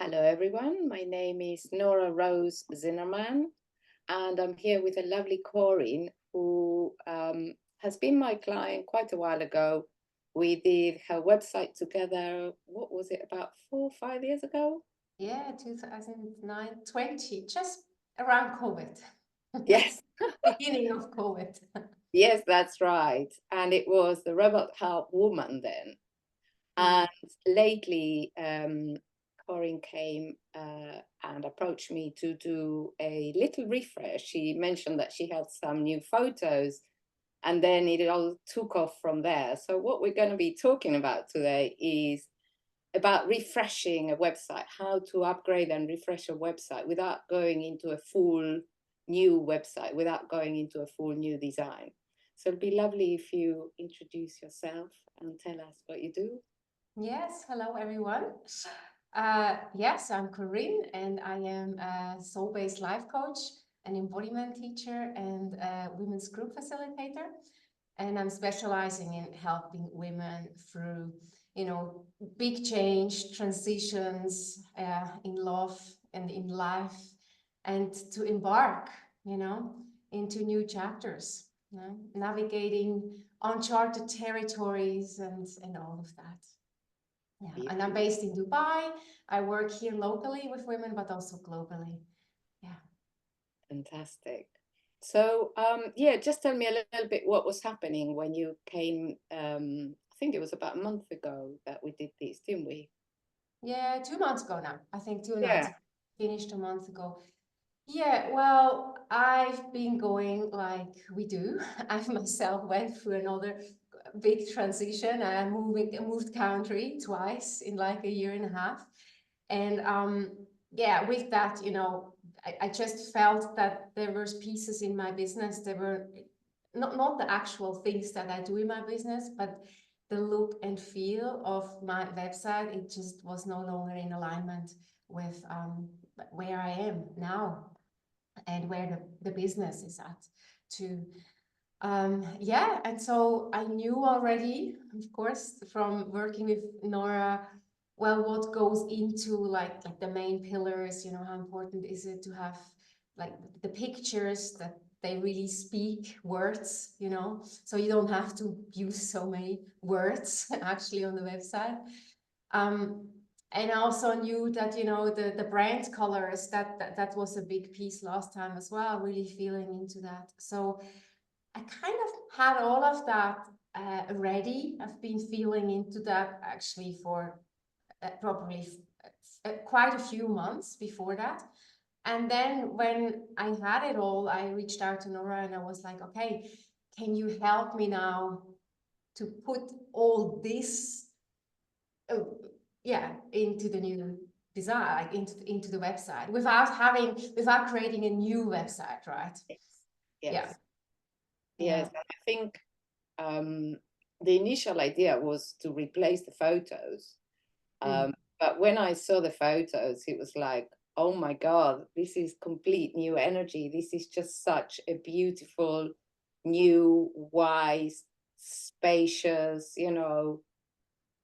Hello, everyone. My name is Nora Rose Zinnerman, and I'm here with a lovely Corinne who has been my client quite a while ago. We did her website together. What was it, about 4 or 5 years ago? Yeah, 2009, 20, just around COVID, Yes, beginning of COVID. yes, that's right. And it was the Rebel Heart Woman then. Mm. And lately, Corinne came and approached me to do a little refresh. She mentioned that she had some new photos, and then it all took off from there. So, what we're going to be talking about today is about refreshing a website, how to upgrade and refresh a website without going into a full new website, without going into a full new design. So, it'd be lovely if you introduce yourself and tell us what you do. Yes, hello everyone. Yes, I'm Corinne and I am a soul-based life coach, an embodiment teacher, and a women's group facilitator. And I'm specializing in helping women through, big change, transitions in love and in life, and to embark, into new chapters, navigating uncharted territories and all of that. Yeah, and I'm based in Dubai. I work here locally with women, but also globally. Yeah. Fantastic. So, yeah, just tell me a little bit what was happening when you came. I think it was about a month ago that we did this, didn't we? Yeah, 2 months ago now. I think 2 nights Yeah. finished a month ago. Yeah, well, I've been going like we do. I myself went through another big transition. I moved country twice in like a year and a half. And yeah, with that, I just felt that there were pieces in my business. There were not the actual things that I do in my business, but the look and feel of my website. It just was no longer in alignment with where I am now and where the business is at too. Yeah, and so I knew already, of course, from working with Nora, well, what goes into like the main pillars, how important is it to have like the pictures that they really speak words, so you don't have to use so many words actually on the website. Um, and I also knew that, the brand colors, that was a big piece last time as well, really feeling into that. So I kind of had all of that ready. I've been feeling into that actually for probably quite a few months before that. And then when I had it all, I reached out to Nora and I was like, okay, can you help me now to put all this, uh, yeah, into the new design, like into the website without creating a new website, right? Yes. Yeah, Yes. yeah. Yes. And I think um, the initial idea was to replace the photos. Mm. But when I saw the photos, it was like, oh my God, this is complete new energy. This is just such a beautiful, new, wise, spacious,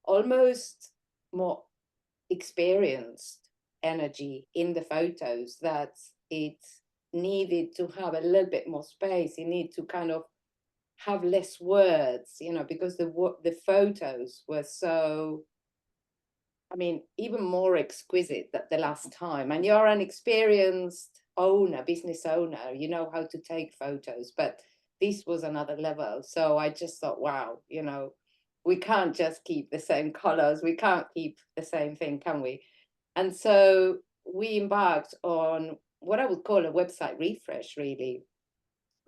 almost more experienced energy in the photos that it needed to have a little bit more space. It needed to kind of have less words, because the photos were so, I mean, even more exquisite than the last time. And you're an experienced owner, business owner, you know how to take photos, but this was another level. So I just thought, wow, we can't just keep the same colors. We can't keep the same thing, can we? And so we embarked on what I would call a website refresh, really.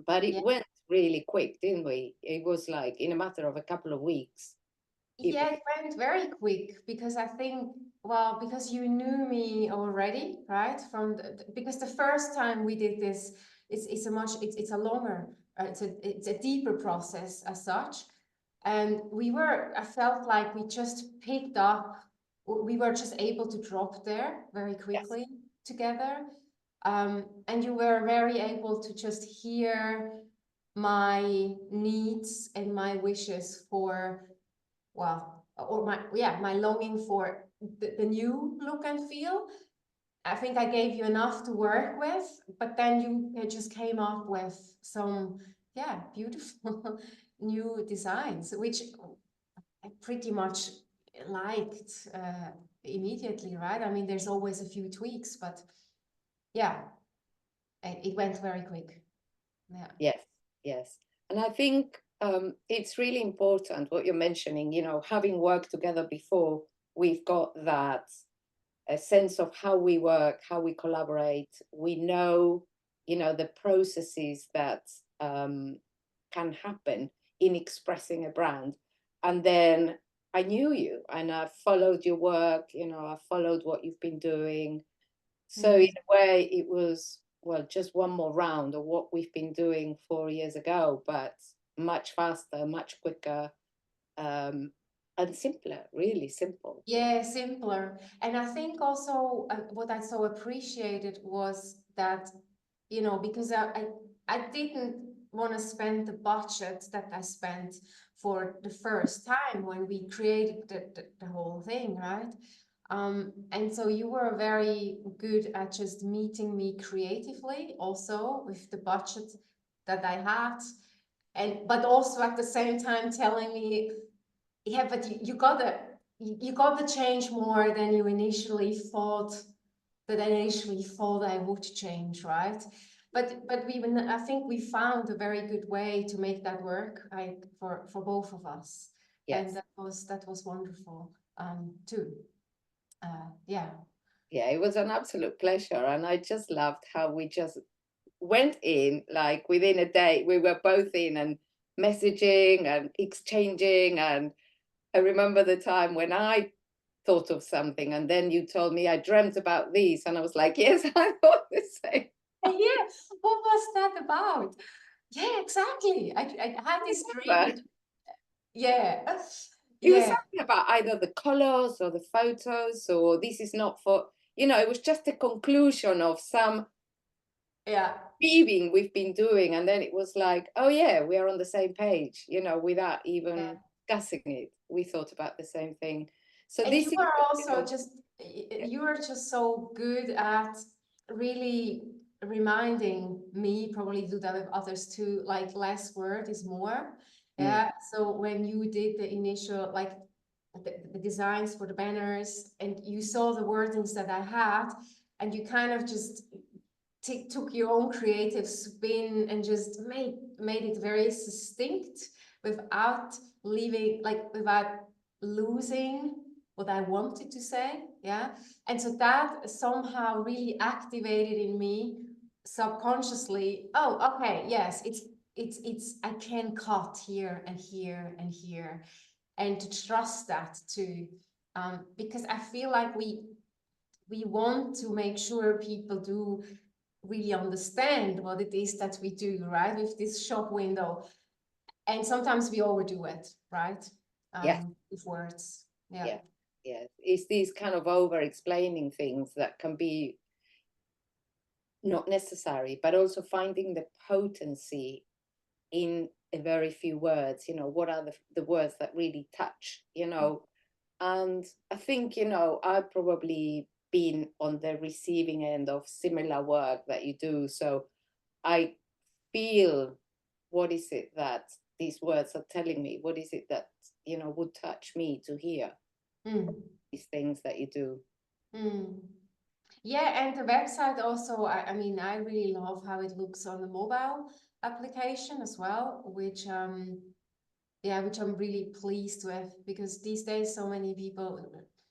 But it went really quick, didn't we? It was like in a matter of a couple of weeks. It Yeah, it went very quick because I think, well, because you knew me already, right? Because the first time we did this, it's a longer, it's a deeper process as such. And I felt like we just picked up, we were just able to drop there very Yes, quickly together. And you were very able to just hear my needs and my wishes for, well, or my longing for the new look and feel. I think I gave you enough to work with, but then you just came up with some, yeah, beautiful new designs, which I pretty much liked immediately, right? I mean, there's always a few tweaks, but yeah, it went very quick. Yeah. Yes, yes. And I think it's really important what you're mentioning, you know, having worked together before, we've got that a sense of how we work, how we collaborate. We know, you know, the processes that can happen in expressing a brand. And then I knew you and I followed your work, you know, I followed what you've been doing. So in a way, it was, well, just one more round of what we've been doing 4 years ago, but much faster, much quicker, and simpler, really simple. Yeah, simpler. And I think also what I so appreciated was that, you know, because I didn't want to spend the budget that I spent for the first time when we created the whole thing, right? And so you were very good at just meeting me creatively, also with the budget that I had, and but also at the same time telling me, yeah, but you gotta change more than you initially thought I would change, right? But I think we found a very good way to make that work, like for both of us, and Yes. that was wonderful too. Yeah. Yeah, it was an absolute pleasure. And I just loved how we just went in, like within a day, we were both in and messaging and exchanging. And I remember the time when I thought of something and then you told me I dreamt about these. And I was like, yes, I thought the same. Yeah, what was that about? Yeah, exactly. I had this dream. Yeah. It was Yeah. something about either the colors or the photos, or this is not for, you know, it was just a conclusion of some Yeah. weaving we've been doing. And then it was like, oh yeah, we are on the same page, you know, without Yeah. even discussing it. We thought about the same thing. So And this you is, are you also know, just, you are just so good at really reminding me, probably do that with others too, like less word is more. Yeah. So when you did the initial, like the designs for the banners and you saw the wordings that I had, and you kind of just took your own creative spin and just made it very succinct without leaving, like without losing what I wanted to say. Yeah. And so that somehow really activated in me subconsciously, oh, okay, yes, it's I can cut here and here and here, and to trust that too. Because I feel like we want to make sure people do really understand what it is that we do, right? With this shop window. And sometimes we overdo it, right? yes, With words. Yeah. yes, yes. It's these kind of over explaining things that can be not necessary, but also finding the potency in a very few words. You know, what are the words that really touch, you know? And I think, you know, I've probably been on the receiving end of similar work that you do. So I feel, what is it that these words are telling me? What is it that, you know, would touch me to hear these things that you do? Mm. Yeah, and the website also, I mean, I really love how it looks on the mobile application as well, which yeah, which I'm really pleased with, because these days so many people,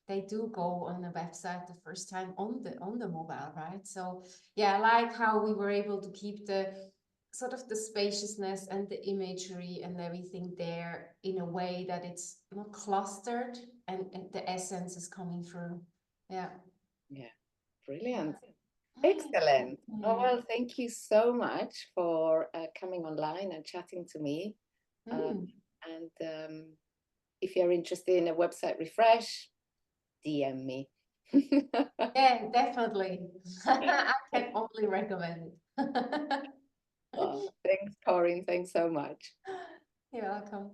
they do go on the website the first time on the mobile, right? So yeah, I like how we were able to keep the sort of the spaciousness and the imagery and everything there in a way that it's not clustered, and the essence is coming through. Yeah. Yeah, brilliant. Excellent. Oh, well, thank you so much for coming online and chatting to me. Mm. And if you're interested in a website refresh, DM me. Yeah, definitely. I can only recommend it. Oh, thanks, Corinne. Thanks so much. You're welcome.